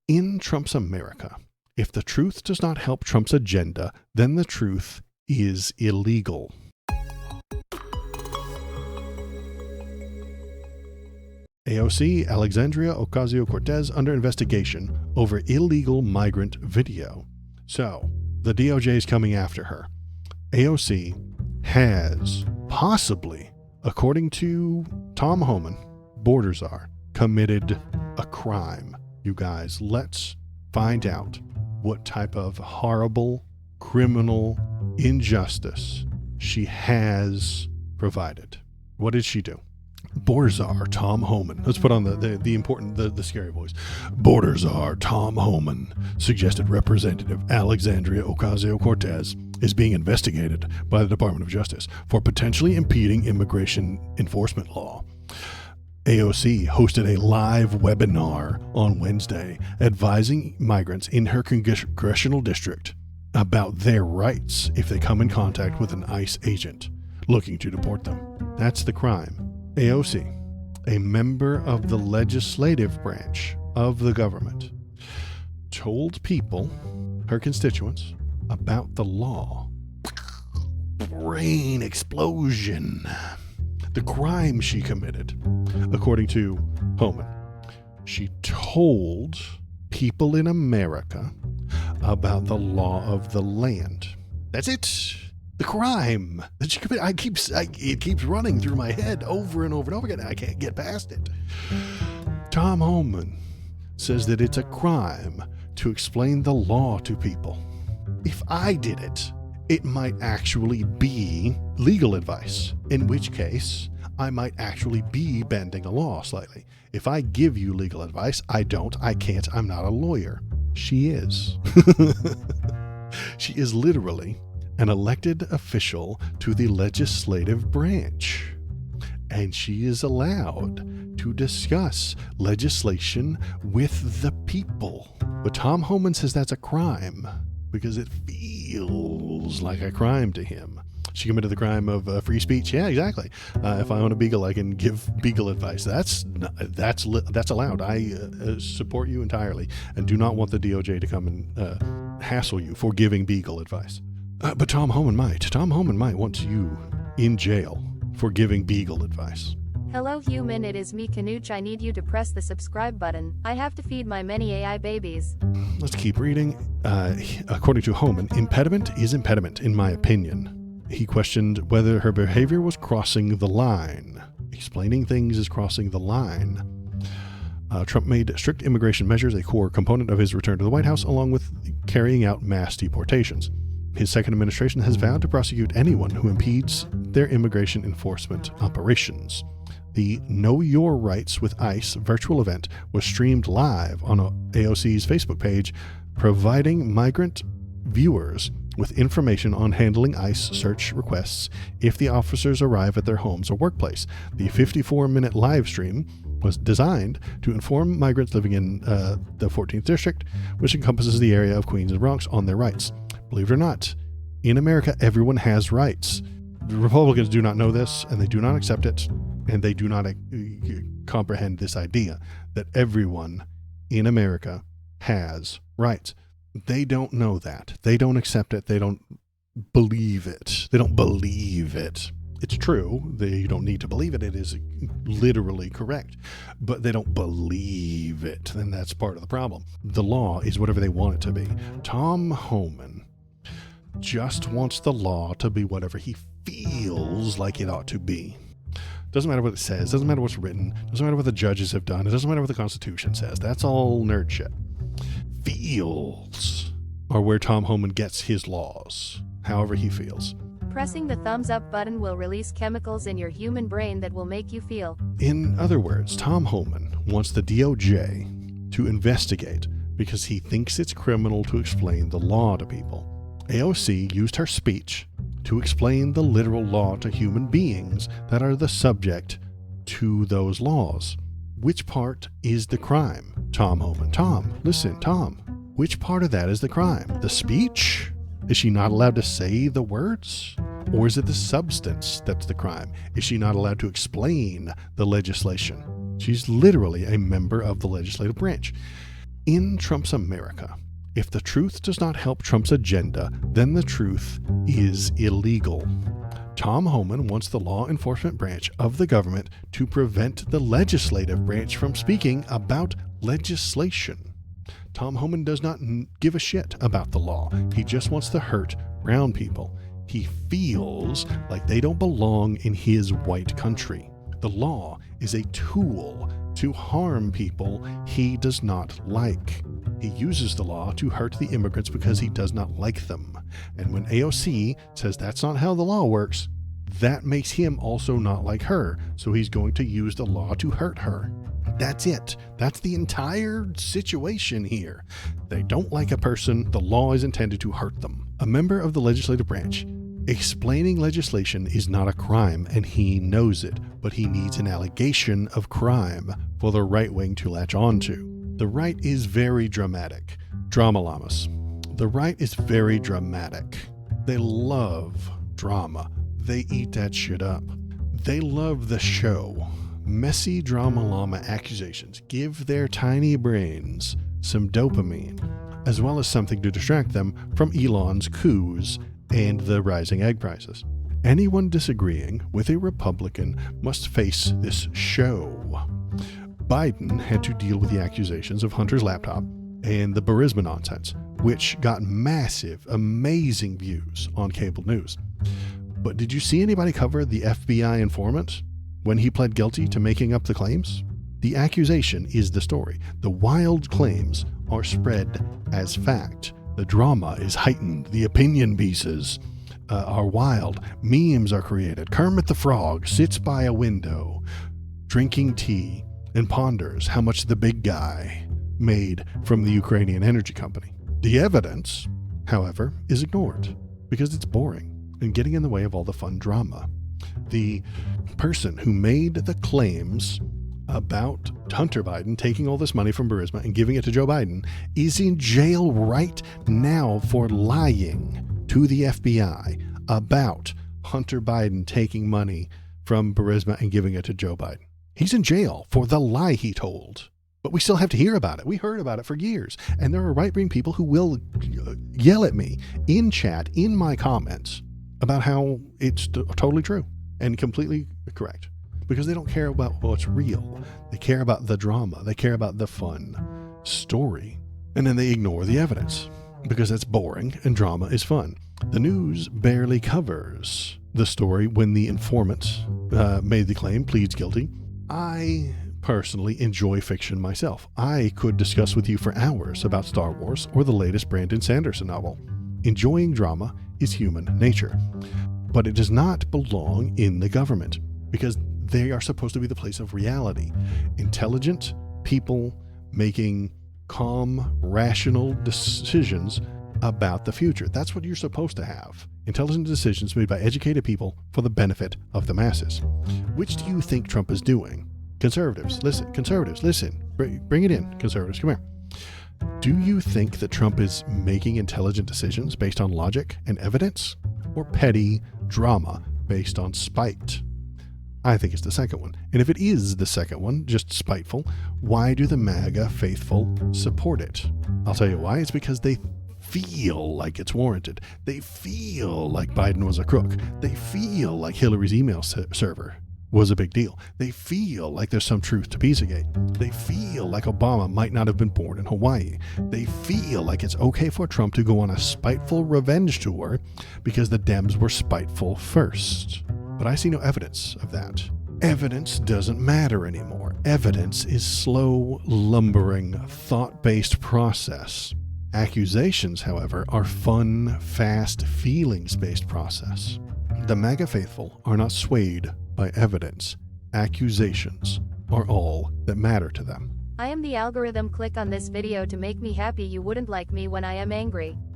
In Trump's America, if the truth does not help Trump's agenda, then the truth is illegal. AOC Alexandria Ocasio-Cortez under investigation over illegal migrant video. So, the DOJ is coming after her. AOC has possibly, according to Tom Homan, border czar, committed a crime. You guys, let's find out what type of horrible criminal injustice she has provided. What did she do? Border czar Tom Homan. Let's put on the important, the scary voice. Border czar Tom Homan suggested Representative Alexandria Ocasio-Cortez is being investigated by the Department of Justice for potentially impeding immigration enforcement law. AOC hosted a live webinar on Wednesday advising migrants in her congressional district about their rights if they come in contact with an ICE agent looking to deport them. That's the crime. AOC, a member of the legislative branch of the government, told people, her constituents, about the law. Brain explosion. The crime she committed, according to Homan. She told people in America about the law of the land. That's it. The crime that she committed. It keeps running through my head over and over and over again. I can't get past it. Tom Homan says that it's a crime to explain the law to people. If I did it, it might actually be legal advice, in which case I might actually be bending a law slightly. If I give you legal advice, I can't, I'm not a lawyer. She is. She is literally an elected official to the legislative branch, and she is allowed to discuss legislation with the people. But Tom Homan says that's a crime because it feels like a crime to him. She committed the crime of free speech. Yeah, exactly. If I own a beagle, I can give beagle advice. That's allowed. I support you entirely and do not want the DOJ to come and hassle you for giving beagle advice. But Tom Homan might. Tom Homan might want you in jail for giving beagle advice. Hello human, it is me Canooch. I need you to press the subscribe button. I have to feed my many AI babies. Let's keep reading. According to Homan, impediment is impediment, in my opinion. He questioned whether her behavior was crossing the line. Explaining things is crossing the line. Trump made strict immigration measures a core component of his return to the White House, along with carrying out mass deportations. His second administration has vowed to prosecute anyone who impedes their immigration enforcement operations. The Know Your Rights with ICE virtual event was streamed live on AOC's Facebook page, providing migrant viewers with information on handling ICE search requests if the officers arrive at their homes or workplace. The 54-minute live stream was designed to inform migrants living in the 14th District, which encompasses the area of Queens and Bronx, on their rights. Believe it or not, in America, everyone has rights. The Republicans do not know this, and they do not accept it, and they do not comprehend this idea that everyone in America has rights. They don't know that. They don't accept it. They don't believe it. They don't believe it. It's true. You don't need to believe it. It is literally correct. But they don't believe it, and that's part of the problem. The law is whatever they want it to be. Tom Homan just wants the law to be whatever he feels like it ought to be. Doesn't matter what it says. Doesn't matter what's written. Doesn't matter what the judges have done. It doesn't matter what the Constitution says. That's all nerd shit. Feels are where Tom Homan gets his laws, however he feels. Pressing the thumbs up button will release chemicals in your human brain that will make you feel. In other words, Tom Homan wants the DOJ to investigate because he thinks it's criminal to explain the law to people. AOC used her speech to explain the literal law to human beings that are the subject to those laws. Which part is the crime, Tom Homan? Tom, listen, Tom. Which part of that is the crime? The speech? Is she not allowed to say the words? Or is it the substance that's the crime? Is she not allowed to explain the legislation? She's literally a member of the legislative branch. In Trump's America, if the truth does not help Trump's agenda, then the truth is illegal. Tom Homan wants the law enforcement branch of the government to prevent the legislative branch from speaking about legislation. Tom Homan does not give a shit about the law. He just wants to hurt brown people. He feels like they don't belong in his white country. The law is a tool to harm people he does not like. He uses the law to hurt the immigrants because he does not like them. And when AOC says that's not how the law works, that makes him also not like her. So he's going to use the law to hurt her. That's it. That's the entire situation here. They don't like a person. The law is intended to hurt them. A member of the legislative branch explaining legislation is not a crime, and he knows it, but he needs an allegation of crime for the right wing to latch onto. The right is very dramatic. Drama llamas. The right is very dramatic. They love drama. They eat that shit up. They love the show. Messy drama llama accusations give their tiny brains some dopamine, as well as something to distract them from Elon's coups and the rising egg prices. Anyone disagreeing with a Republican must face this show. Biden had to deal with the accusations of Hunter's laptop and the Burisma nonsense, which got massive, amazing views on cable news. But did you see anybody cover the FBI informant when he pled guilty to making up the claims? The accusation is the story. The wild claims are spread as fact. The drama is heightened. The opinion pieces are wild. Memes are created. Kermit the Frog sits by a window, drinking tea, and ponders how much the big guy made from the Ukrainian energy company. The evidence, however, is ignored because it's boring and getting in the way of all the fun drama. The person who made the claims about Hunter Biden taking all this money from Burisma and giving it to Joe Biden is in jail right now for lying to the FBI about Hunter Biden taking money from Burisma and giving it to Joe Biden. He's in jail for the lie he told. But we still have to hear about it. We heard about it for years. And there are right-wing people who will yell at me in chat, in my comments, about how it's totally true and completely correct. Because they don't care about what's real. They care about the drama. They care about the fun story. And then they ignore the evidence because that's boring and drama is fun. The news barely covers the story when the informant made the claim, pleads guilty. I personally enjoy fiction myself. I could discuss with you for hours about Star Wars or the latest Brandon Sanderson novel. Enjoying drama is human nature. But it does not belong in the government because they are supposed to be the place of reality. Intelligent people making calm, rational decisions about the future. That's what you're supposed to have. Intelligent decisions made by educated people for the benefit of the masses. Which do you think Trump is doing? Conservatives, listen. Conservatives, listen. Bring it in. Conservatives, come here. Do you think that Trump is making intelligent decisions based on logic and evidence, or petty drama based on spite? I think it's the second one. And if it is the second one, just spiteful, why do the MAGA faithful support it? I'll tell you why. It's because they feel like it's warranted. They feel like Biden was a crook. They feel like Hillary's email server was a big deal. They feel like there's some truth to Pizzagate. They feel like Obama might not have been born in Hawaii. They feel like it's okay for Trump to go on a spiteful revenge tour because the Dems were spiteful first. But I see no evidence of that. Evidence doesn't matter anymore. Evidence is slow, lumbering, thought-based process. Accusations, however, are fun, fast, feelings-based process. The MAGA faithful are not swayed by evidence. Accusations are all that matter to them. I am the algorithm. Click on this video to make me happy. You wouldn't like me when I am angry.